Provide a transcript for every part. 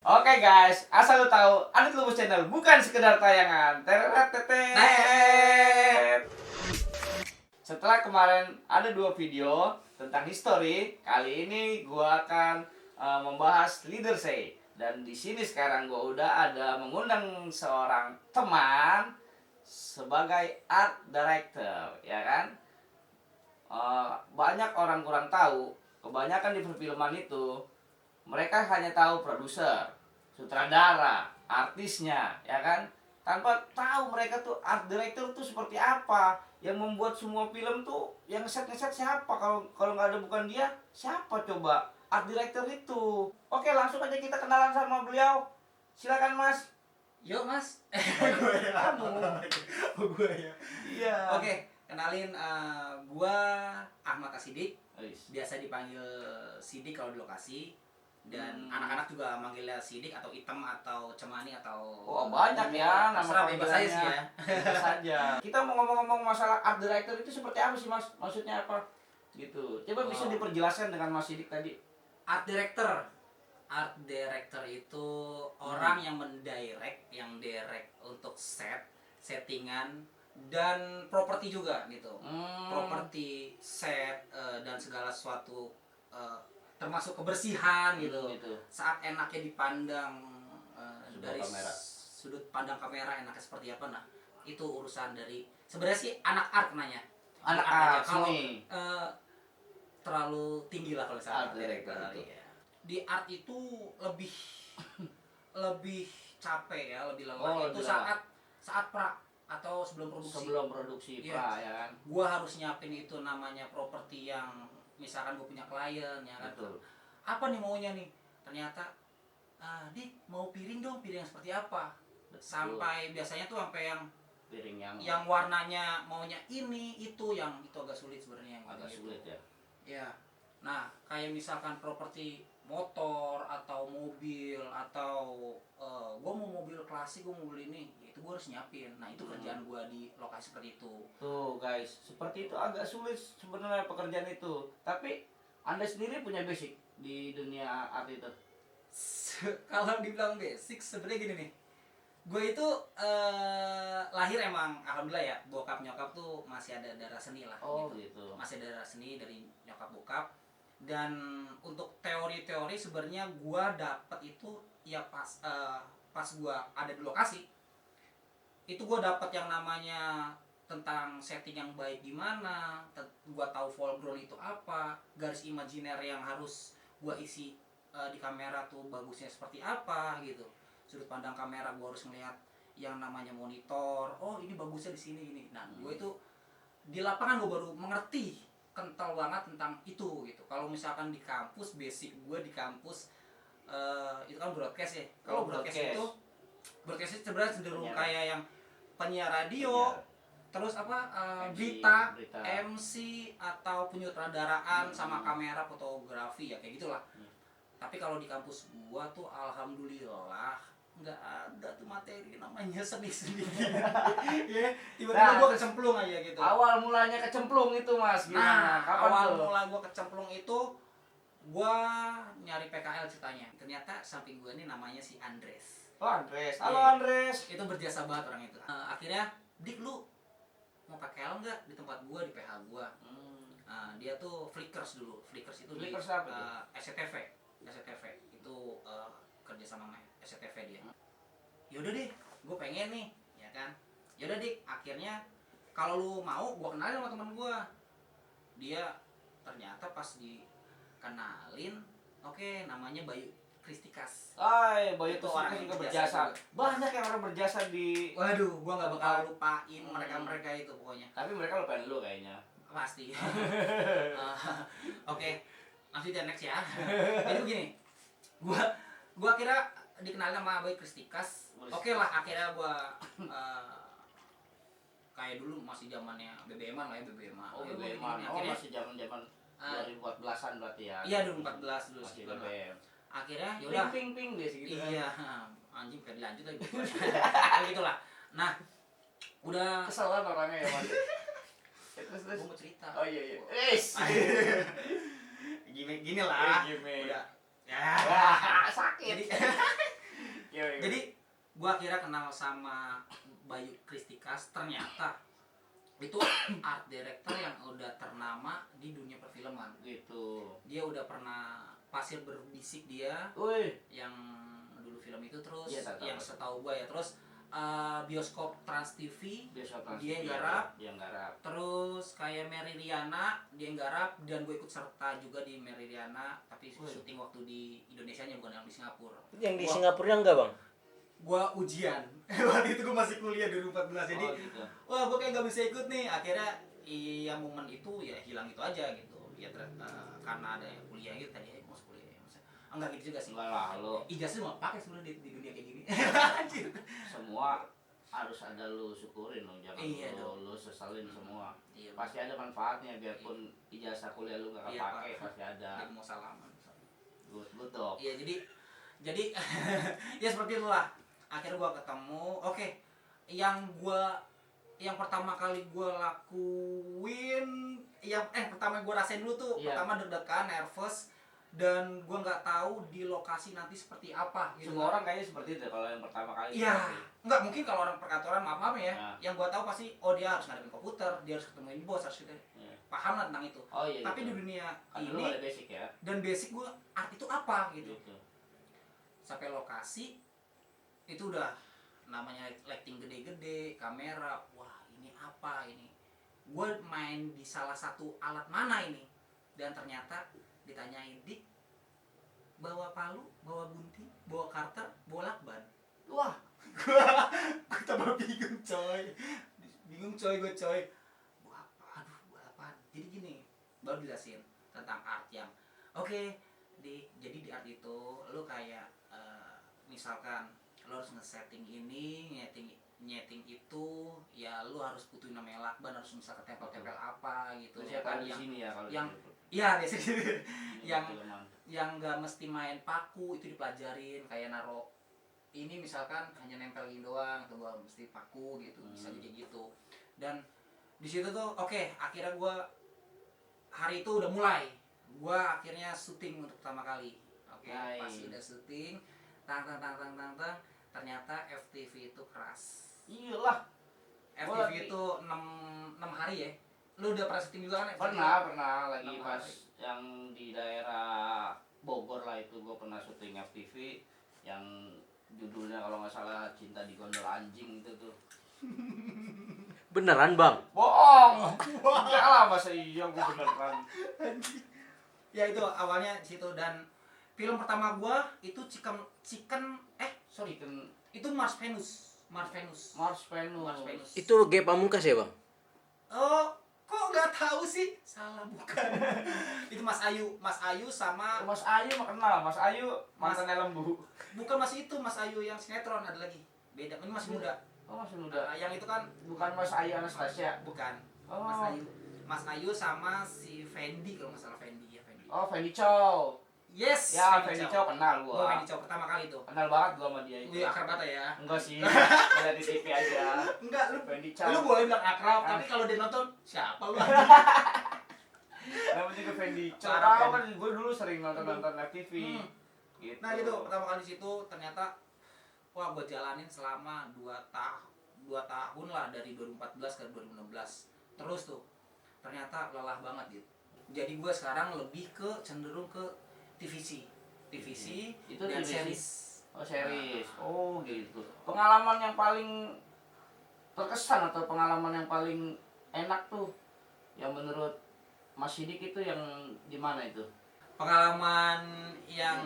Oke guys, asal lu tahu, Adit Lubus Channel bukan sekedar tayangan. Teretetet. Setelah kemarin ada 2 video tentang history, kali ini gua akan membahas leadership. Dan di sini sekarang gua udah ada mengundang seorang teman sebagai art director, ya kan? Banyak orang kurang tahu, kebanyakan di perfilman itu mereka hanya tahu produser, sutradara, artisnya, ya kan? Tanpa tahu mereka tuh art director tuh seperti apa, yang membuat semua film tuh, yang ngeset siapa? Kalau nggak ada bukan dia, siapa coba? Art director itu. Oke, langsung aja kita kenalan sama beliau. Silakan Mas. Yuk Mas. Gue kamu. Oh gue ya. Iya. Oke, kenalin gua Ahmad Asidik. Wis. Biasa dipanggil Sidik kalau di lokasi. Dan anak-anak juga manggilnya Sidik atau Item atau Cemani atau Oh banyak ya nama terserah bebas aja sih ya. Bebas saja. Kita mau ngomong-ngomong masalah art director itu seperti apa sih Mas? Maksudnya apa? Gitu. Coba bisa diperjelaskan dengan Mas Sidik tadi. Art director itu orang yang mendirect, yang direct untuk settingan dan properti juga gitu. Properti, set dan segala sesuatu termasuk kebersihan gitu. Saat enaknya dipandang dari kamera. sudut pandang kamera enaknya seperti apa, nah itu urusan dari sebenarnya sih anak art nanya. Anak aja. art Kalau seni. terlalu tinggi lah kalau misalnya Art director itu. iya. Di art itu lebih capek ya, lebih lelah itu saat pra atau sebelum produksi. Iya. Pra ya kan. Gua harus nyiapin itu namanya properti yang misalkan gue punya klien ya kan. Betul. Apa nih maunya nih? Ternyata Dik mau piring dong, piring yang seperti apa? Betul. Sampai biasanya tuh sampai yang Piring yang warnanya maunya ini itu, yang itu agak sulit sebenarnya, yang agak gitu. sulit ya. Ya. Nah, kayak misalkan properti motor atau mobil atau gue mau mobil klasik, gue mau beli ini, ya itu gue harus nyiapin. Nah, itu kerjaan gue di lokasi seperti itu. Tuh guys, seperti itu agak sulit sebenarnya pekerjaan itu. Tapi Anda sendiri punya basic di dunia art itu. Kalau dibilang basic sebenarnya gini nih. Gue itu lahir emang alhamdulillah ya, bokap nyokap tuh masih ada darah seni lah. Oh gitu. Masih ada darah seni dari nyokap bokap. Dan untuk teori-teori sebenarnya gue dapet itu ya pas gue ada di lokasi. Itu gue dapet yang namanya tentang setting yang baik gimana, gue tahu foreground itu apa, garis imajiner yang harus gue isi di kamera tuh bagusnya seperti apa gitu. Sudut pandang kamera gue harus ngeliat yang namanya monitor, oh ini bagusnya di sini ini. Nah, gue itu di lapangan gue baru mengerti kental banget tentang itu gitu. Kalau misalkan di kampus, basic gue di kampus itu kan broadcast ya. Kalau broadcast itu sebenarnya cenderung kayak yang penyiar radio, terus apa berita, MC atau penyutradaraan sama kamera, fotografi ya kayak gitulah. Tapi kalau di kampus gua tuh alhamdulillah nggak ada tuh materi namanya seni-seni. Ya, tiba-tiba gua kecemplung aja gitu. Awal mulanya kecemplung itu Mas, gimana? Kapan awal tuh? mula gua kecemplung itu gua nyari PKL ceritanya. Ternyata samping gua ini namanya si Andres. Oh Andres. Halo Andres. Itu berjasa banget orang itu. Akhirnya, Dik lu mau PKL nggak di tempat gua, di PH gua? Dia tuh Flickers dulu. Flickers itu Flickers di apa tuh? SCTV itu kerja sama SCTV dia. Yaudah deh, gue pengen nih, ya kan. Yaudah dik, akhirnya kalau lu mau, gue kenalin sama teman gue. Dia ternyata pas dikenalin, oke, namanya Bayu Kristikas. Bayu Itu Kristikas orang juga yang berjasa. berjasa. Banyak yang orang berjasa di. Waduh, gue nggak bakal lupain mereka itu pokoknya. Tapi mereka lupain lu kayaknya. Pasti. Oke, lanjut ya, next ya. Jadi begini, gua kira dikenalin sama Bayu Kristikas. Oke lah, akhirnya gua kayak dulu masih zamannya BBM-an lah ya, BBM-an. Oh BBM-an. Oh masih zaman-zaman 2014-an berarti ya. Iya, 2014 dulu masih segitu. BBM. Akhirnya yaudah. Ping deh segitu. Iya, anjing kayak dilanjut lagi. Gitu lah. Nah, udah kesel kan orangnya ya Mas. Terus. Gua mau cerita. Oh iya. Gini lah. Gimik. Udah. Ya, sakit. Jadi Gua akhirnya kenal sama Bayu Kristikas, ternyata itu art director yang udah ternama di dunia perfilman Gitu. dia udah pernah Pasir Berbisik dia Wih, yang dulu film itu terus Iya, tahu. yang setahu gua ya terus bioskop Trans TV biasa kan Dia yang garap. Dia yang garap. terus kayak Mary Riana dia yang garap dan gue ikut serta juga di Mary Riana tapi Wih. syuting waktu di Indonesia nya bukan yang di Singapura Yang di Gua- Singapura enggak, Bang? gua ujian waktu itu gua masih kuliah 2014 jadi Oh, gitu. wah gua kayak nggak bisa ikut nih akhirnya iya momen itu ya hilang itu aja gitu ya karena ada yang kuliah gitu tadi mau kuliah ya masa enggak gitu juga sih Enggak lah, lo ijazah mau pakai sebenarnya di dunia kayak gini anjir semua harus ada lu syukurin lo, jangan Iya lu sesalin semua. iya Pasti ada manfaatnya biarpun ijazah kuliah lu nggak Iya, kepake, Pak. pasti ada. Dia mau salaman Good dok. iya jadi ya seperti itulah akhirnya gua ketemu oke yang pertama kali gua lakuin pertama gua rasain dulu tuh Iya. pertama deg-degan nervous dan gua nggak tahu di lokasi nanti seperti apa gitu. Semua orang kayaknya seperti itu kalau yang pertama kali. Iya, seperti. nggak mungkin kalau orang perkantoran maaf ya. Nah. Yang gua tahu pasti dia harus ngadepin komputer, dia harus ketemuin bos, harus Iya. paham lah tentang itu. Oh iya. Tapi gitu. di dunia Kan dulu ini ada basic ya. dan basic gua art itu apa gitu. Gitu. Sampai lokasi itu udah namanya lighting gede-gede, kamera, wah ini apa ini? Gue main di salah satu alat mana ini? Dan ternyata ditanyain Dik, bawa palu, bawa gunting, bawa karter, bawa lakban. Wah, gue tambah bingung coy, gue coy. Buat apa? Aduh, buat apa? Jadi gini, baru dijelasin tentang art yang oke, jadi di art itu lu kayak misalkan lo harus nge-setting ini, nyeting itu, ya lu harus butuhin namanya lakban, harus misal ketempel-tempel apa gitu. Terus ya kan kan di sini ya kalau yang- gitu. iya biasanya gitu. yang Filman. yang nggak mesti main paku itu dipelajarin kayak naro ini misalkan hanya nempel gini doang atau gua mesti paku gitu bisa jadi gitu dan di situ tuh oke akhirnya gua hari itu udah mulai gua akhirnya syuting untuk pertama kali oke Nice. pas udah syuting tang ternyata FTV itu keras Iyalah. FTV lagi- itu 6 hari ya lu udah pernah syuting juga kan FTV? Pernah lagi Enam pas hari. yang di daerah Bogor lah itu gue pernah syuting FTV yang judulnya kalau nggak salah Cinta di Gondol Anjing itu tuh. Beneran, Bang? Bohong. Enggak lah masa iya gue beneran. Ya itu awalnya di situ dan film pertama gua itu chicken Chicken itu Mars Venus. Mars Venus. Itu Ge Pamungkas ya, Bang? Oh, kok nggak tahu sih? Salah bukan. Itu Mas Ayu sama Mas Ayu mah kenal, Mas Ayu mantannya Lembu. bukan Mas itu Mas Ayu yang sinetron ada lagi. Beda, ini masih muda. Oh masih muda. Yang itu kan Bukan Mas Ayu Anastasia. bukan. Oh. Mas Ayu sama si Fendi kalau nggak salah Fendi ya Fendi. Oh Fendi Chow. Yes. Ya Fendi Chow kenal Gua gua. Fendi Chow pertama kali itu. Kenal banget gua sama dia itu. Wih akrab banget ya. Enggak sih. Lihat di TV aja. Enggak, lu Fendi Chow. lu boleh bilang akrab, tapi kalau dia nonton siapa lu? Namanya juga Fendi Chow. Parah, Tahu kan gua dulu sering nonton FTV. Hmm. Gitu. Nah gitu pertama kali di situ ternyata wah gue jalanin selama 2 tahun lah dari 2014 ke 2016 terus tuh ternyata lelah banget gitu jadi gue sekarang lebih ke cenderung ke TVC Itu dan TVC? series. Oh series. Oh gitu. Pengalaman yang paling terkesan atau pengalaman yang paling enak tuh yang menurut Mas Sidik itu yang di mana itu? Pengalaman yang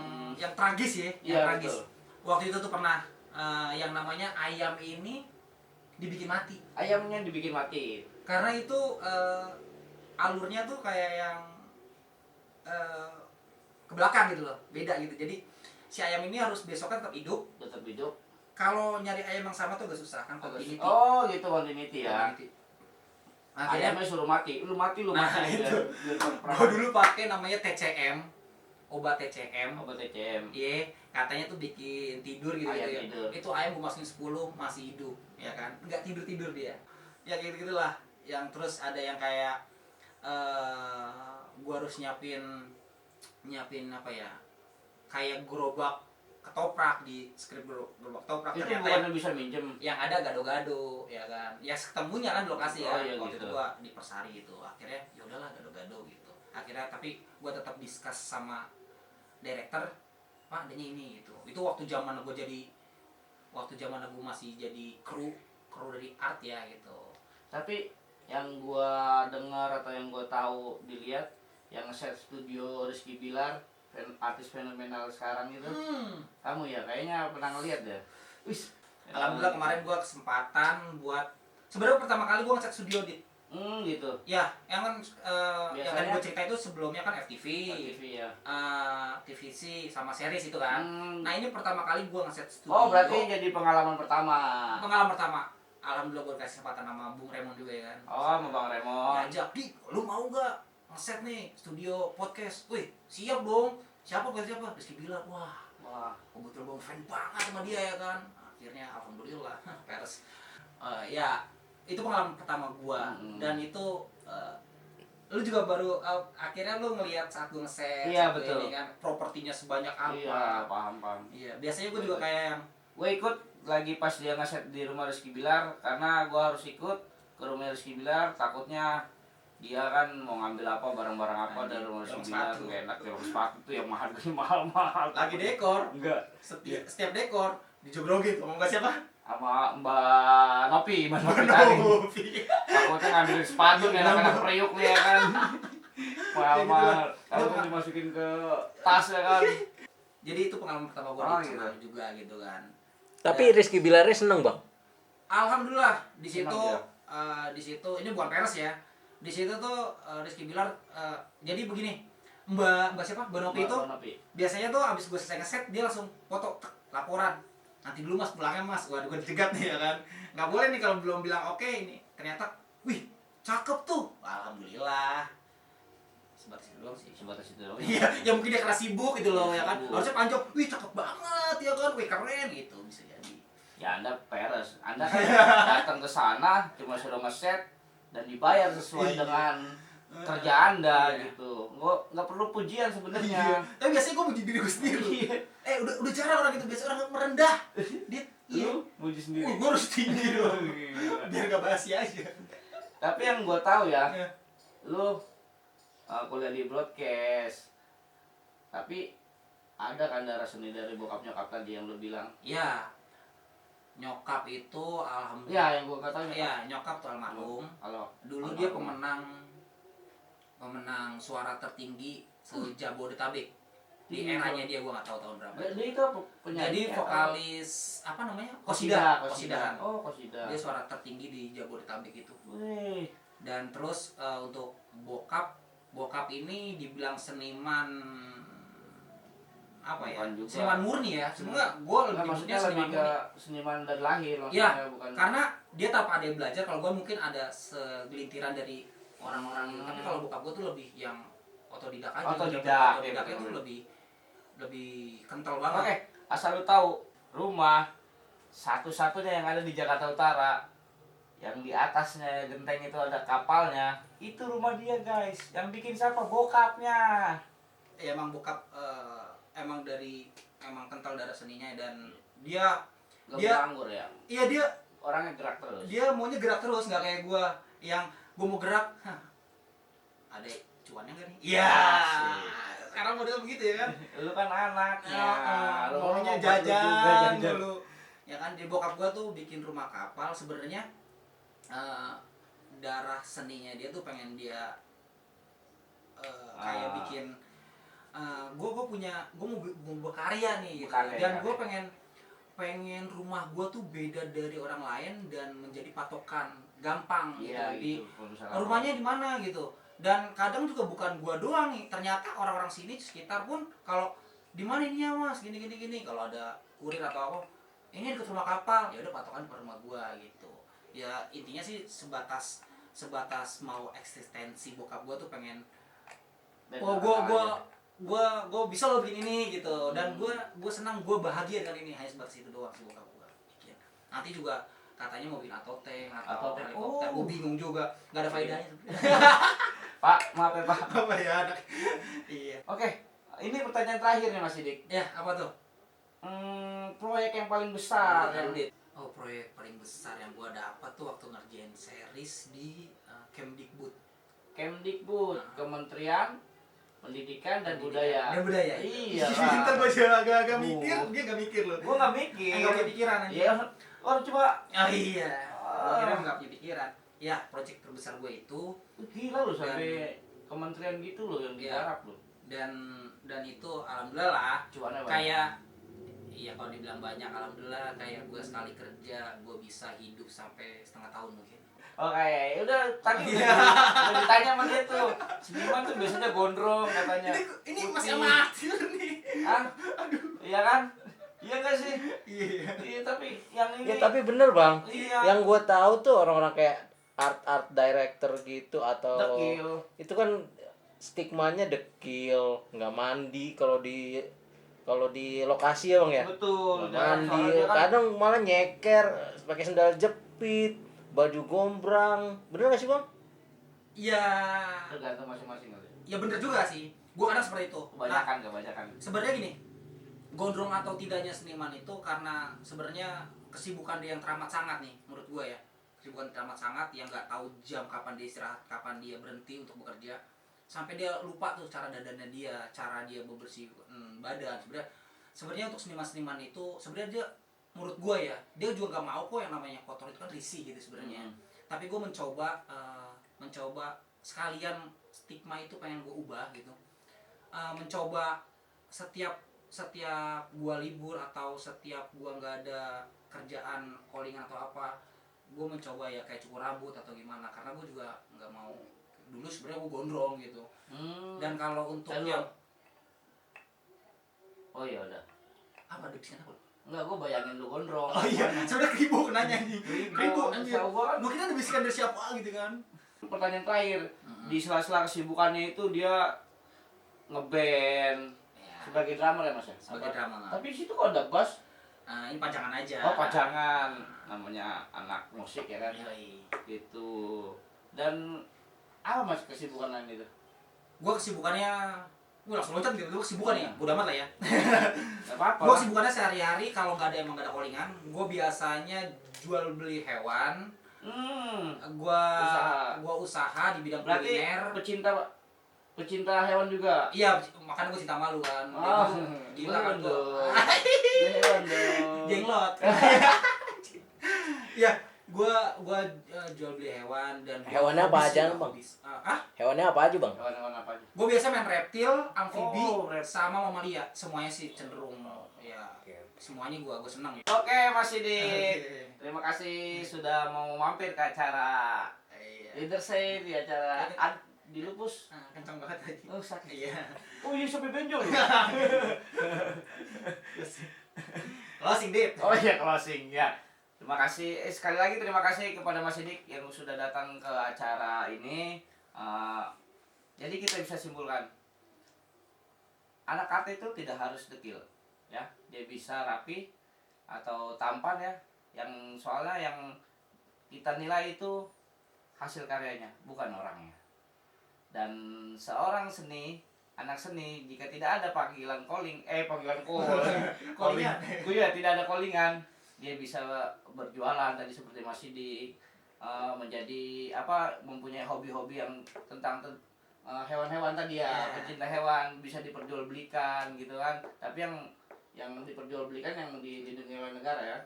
tragis ya yang Iya, tragis betul. waktu itu tuh pernah yang namanya ayam ini dibikin mati Ayamnya dibikin mati. karena itu alurnya tuh kayak yang ke belakang gitu loh beda gitu jadi si ayam ini harus besoknya tetap hidup Tetap hidup. kalau nyari ayam yang sama tuh agak susah kan continuity Oh gitu continuity ya. Continuity. akhirnya Ayamnya suruh mati. Lu mati lu Nah, mati. itu. gue dulu pakai namanya TCM obat TCM Obat TCM. iya katanya tuh bikin tidur gitu, Ayam ya. tidur. Itu ayam gue masukin 10 masih hidup ya kan nggak tidur dia ya gitu gitulah yang terus ada yang kayak gue harus nyiapin apa ya kayak gerobak ketoprak di skrip gerobak ketoprak. Itu Ternyata bukan bisa minjem. yang ada gado-gado ya kan, ya ketemunya kan di lokasi ya. Oh, iya, Waktu gitu. itu gua di Persari gitu, akhirnya ya udahlah gado-gado gitu. Akhirnya tapi gua tetap discuss sama director, Pak adanya ini gitu. Itu waktu zaman gua masih jadi kru dari art ya gitu. Tapi yang gua dengar atau yang gua tahu dilihat yang set studio Rizky Bilar, artis fenomenal sekarang itu, kamu ya kayaknya pernah ngeliat deh. Wis, Alhamdulillah kemarin gua kesempatan buat sebenarnya pertama kali gua nge-set studio di gitu. ya yang kan yang tadi Biasanya- gua cerita itu sebelumnya kan FTV, TV ya. TVC sama series itu kan. Nah ini pertama kali gua nge-set studio. Oh, berarti jadi pengalaman pertama. Pengalaman pertama. Alhamdulillah gue dikasih kesempatan sama Bung Raymond juga ya kan. Oh, sama Bang Remon. Diajak, "Di, lu mau gak nge-set nih studio podcast?" Wih, siap dong. Siapa? Rizky Bilar. Wah, Wah, kebetulan gue fan banget sama dia ya kan. Akhirnya alhamdulillah peres. Ya, itu pengalaman pertama gua. Dan itu lu juga baru akhirnya lu ngelihat saat gue nge-set Iya, satu betul. ini kan, propertinya sebanyak apa. iya, paham. Iya, biasanya gue juga kayak yang Gue ikut lagi pas dia ngeset di rumah Rizky Bilar karena gue harus ikut ke rumah Rizky Bilar, takutnya dia kan mau ngambil apa barang-barang apa dari rumah Rizky Bilar, sepatu. nggak enak ya sepatu tuh yang mahal-mahal. lagi dekor. Enggak, Setiap dekor dijogrogin, ngomong gak siapa? sama Mbak Nopi Karing. Nopi. Takutnya ngambil sepatu nih anak-anak periuk nih ya kan. Mahal-mahal, takutnya dimasukin ke tas ya kan. Jadi itu pengalaman pertama gue Oh, di gitu. sana juga gitu kan. Tapi Rizky Bilarnya seneng bang. Alhamdulillah di situ Senang di situ ini bukan peres ya. Di situ tuh Rizky Bilar jadi begini. Mbak siapa? Mbak Nopi itu Mbak Nopi. biasanya tuh abis gue selesai ngeset dia langsung foto laporan. Nanti dulu mas pulangnya mas. Waduh gue dicegat nih ya kan. Nggak boleh nih kalau belum bilang oke ini. Ternyata wih cakep tuh. Alhamdulillah. Sebatas itu doang sih. Sebatas itu doang. Iya, ya mungkin dia karena sibuk gitu loh ya kan. Sibuk. Harusnya panjang, wih cakep banget ya kan, wih keren gitu bisa jadi. Ya Anda peres, Anda kan datang ke sana cuma suruh ngeset dan dibayar sesuai Iya. dengan kerja Anda Iya. gitu. Nggak perlu pujian sebenarnya. Tapi biasanya gue muji diri gue sendiri. Iya. Udah jarang orang gitu, biasa orang merendah. Dia iya. Lu puji sendiri. Gue harus tinggi dong. Gila. Biar gak basi aja. Tapi yang gue tahu ya, Iya. lu kuliah di broadcast. Tapi ada kan darah seni dari bokap nyokap tadi yang lu bilang. Iya. Nyokap itu alhamdulillah. Ya, yang gue katanya. Iya, nyokap tuh almarhum. Kalau Dulu dia pemenang suara tertinggi se-Jabodetabek. Di Iya. eranya dia gue nggak tahu tahun berapa. dia itu apa penyanyi? Jadi vokalis apa namanya? Kosida. Kosidahan. Oh, Kosida. Dia suara tertinggi di Jabodetabek itu. Wih. Dan terus untuk bokap ini dibilang seniman apa ya? Bukan juga. Seniman murni ya. Sebenarnya gue lebih Nah, maksudnya nyebutnya lebih seniman ke murni. seniman dari lahir Iya, maksudnya bukan. karena dia tanpa ada belajar. Kalau gue mungkin ada segelintiran dari orang-orang gitu. Tapi kalau bokap gue tuh lebih yang otodidak aja. Otodidak, Otodidak iya, itu betul. lebih kental banget. Oke, asal lu tahu, rumah satu-satunya yang ada di Jakarta Utara yang di atasnya genteng itu ada kapalnya, itu rumah dia, guys. Yang bikin siapa? Bokapnya. Ya, emang bokap emang kental darah seninya dan dia Gak Dia- nganggur ya. iya dia Orangnya gerak terus. dia maunya gerak terus, nggak kayak gue yang gue mau gerak ada cuannya nggak nih? Iya, Asik. sekarang model begitu ya kan. Lu kan anaknya. Lu Maunya mau buat lu juga jajan jajan. dulu ya kan. Di bokap gue tuh bikin rumah kapal sebenarnya. Darah seninya dia tuh pengen dia kayak bikin gue mau berkarya nih gitu. Berkarya, Dan ya. gue pengen rumah gue tuh beda dari orang lain dan menjadi patokan gampang Iya, gitu. gitu. Kalau misalnya Rumahnya di mana gitu. Dan kadang juga bukan gua doang nih, ternyata orang-orang sini sekitar pun kalau di mana ini ya mas, gini kalau ada kurir atau apa, ini dekat rumah kapal, ya udah patokan ke rumah gua gitu. Ya intinya sih sebatas mau eksistensi bokap gua tuh pengen, Dan oh aja. gua bisa loh bikin ini gitu. Dan gua senang, gua bahagia dengan ini, hanya sebatas itu doang sih bokap gua. Bikin. Nanti juga katanya mau bikin atoteng atau Atoteng. helikopter, gua bingung juga, nggak ada faedahnya. Pak, maaf ya, Pak. Apa ya anak? Iya. Oke, ini pertanyaan terakhir nih Mas Sidik. Ya apa tuh? proyek yang paling besar yang Oh, proyek paling besar yang gua dapat tuh waktu ngerjain series di Kemdikbud. Kemdikbud, Nah. Kementerian Pendidikan dan Pendidikan Budaya. dan Budaya. Iya Ntar lah. gua juga agak mikir, Oh. dia gak mikir loh. Gua nggak mikir. Enggak punya pikiran aja. Ya, oh coba. Oh iya. Gua kira nggak punya pikiran. Ya, proyek terbesar gue itu Gila loh sampai kementerian gitu loh yang Iya. digarap loh. dan itu alhamdulillah lah. Cuannya banyak. Kayak iya kalau dibilang banyak alhamdulillah, kayak gue sekali kerja gue bisa hidup sampai setengah tahun mungkin. Oke, udah tadi Iya. udah ditanya sama dia tuh. Seniman tuh biasanya gondrong katanya. Ini Putih. masih amatir nih. Hah? Iya kan? Iya nggak sih? Iya. Iya tapi yang ini. Ya tapi bener bang. Iya. Yang gue tahu tuh orang-orang kayak art director gitu atau Dekil. itu kan stigmanya dekil, nggak mandi kalau di lokasi ya bang ya. Betul. Nggak dan mandi, soalnya kan kadang malah nyeker, pakai sendal jepit, baju gombrang, bener gak sih bang? Iya. tergantung masing-masing kali. Ya bener juga sih. Gue kadang seperti itu. Nah, Kebanyakan. sebenarnya gini, gondrong atau tidaknya seniman itu karena sebenarnya kesibukan dia yang teramat sangat nih menurut gue ya. Kesibukan teramat sangat yang nggak tahu jam kapan dia istirahat, kapan dia berhenti untuk bekerja, sampai dia lupa tuh cara dandannya dia, cara dia bebersih badan. Sebenarnya untuk seniman-seniman itu sebenarnya dia menurut gue ya, dia juga nggak mau kok yang namanya kotor itu kan risih gitu sebenarnya. Tapi gue mencoba sekalian stigma itu pengen gue ubah gitu. Mencoba setiap gua libur atau setiap gua nggak ada kerjaan callingan atau apa, gua mencoba ya kayak cukur rambut atau gimana, karena gua juga nggak mau dulu sebenarnya gua gondrong gitu. Dan kalau untuk Lalu. yang Oh iya udah. apa ada di sana apa? Enggak, gua bayangin lu gondrong. Sebenarnya kribo nanya nih. Kribo anjir. Tahu gua kan. Gua kira ada bisikan dari siapa gitu kan. Pertanyaan terakhir, di sela-sela kesibukannya itu dia ngeband Ya, sebagai drummer ya mas ya? sebagai Apa? drama. Tapi di situ kok ada bass. Ini pajangan aja. Oh pajangan, namanya anak musik ya kan? Yoi. Gitu. Dan apa mas kesibukan lain itu? Gua kesibukannya langsung loncat gitu, kesibukan ya, bodo amat lah ya. Gak apa-apa. Gue kesibukannya sehari-hari kalau nggak ada emang nggak ada callingan, gue biasanya jual beli hewan. Gua usaha di bidang Berarti kuliner. pecinta hewan juga. Iya, makanya gue cinta malu kan. Oh, Gila kan bener gue. dong. Hewan dong. Jenglot. Ya, gua jual beli hewan dan Hewannya apa aja, Bang? Hewannya apa aja bang? Hewan apa aja? Gue biasa main reptil, amfibi, Oh, reptil. sama mamalia. Semuanya sih cenderung ya. Semuanya gua senang ya. Oke Mas Sidik. Terima kasih sudah mau mampir ke acara Iya. Leadership di acara di Lupus. Kencang banget tadi. Oh sakit. Iya. Oh iya sampai benjol. Closing Dit. Oh iya closing ya. Terima kasih sekali lagi terima kasih kepada Mas Sidik yang sudah datang ke acara ini. Jadi kita bisa simpulkan anak art itu tidak harus dekil, ya. Dia bisa rapi atau tampan ya. Yang soalnya yang kita nilai itu hasil karyanya, bukan orangnya. Dan seorang anak seni jika tidak ada panggilan calling, Callingan. ya tidak ada callingan, dia bisa berjualan tadi seperti Mas Sidik, menjadi mempunyai hobi-hobi yang tentang hewan-hewan tadi ya, pecinta hewan bisa diperjualbelikan gitu kan. Tapi yang diperjualbelikan yang dilindungi oleh negara ya.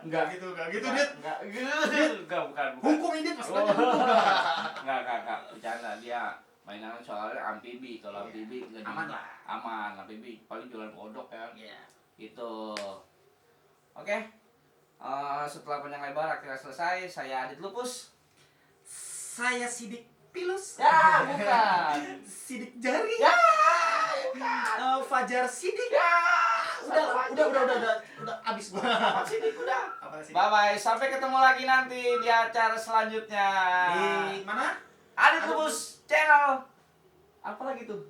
Enggak gitu Dit. Enggak bukan. Hukum ini pas Oh. Enggak. Bercanda dia mainan soalnya amfibi. Kalau amfibi enggak Aman lah. Aman, amfibi paling jualan kodok ya. Iya. Gitu. Oke. Setelah panjang lebar akhirnya selesai. Saya Adit Lupus. Saya Sidik Pilus. Ya, bukan. Sidik Jari. Ya, Fajar Sidik. ya. Udah abis gua. Apa sih Dik? Udah. Apa sih? Bye bye. Sampai ketemu lagi nanti di acara selanjutnya. Di mana? Adit Lupus channel. Apa lagi tuh?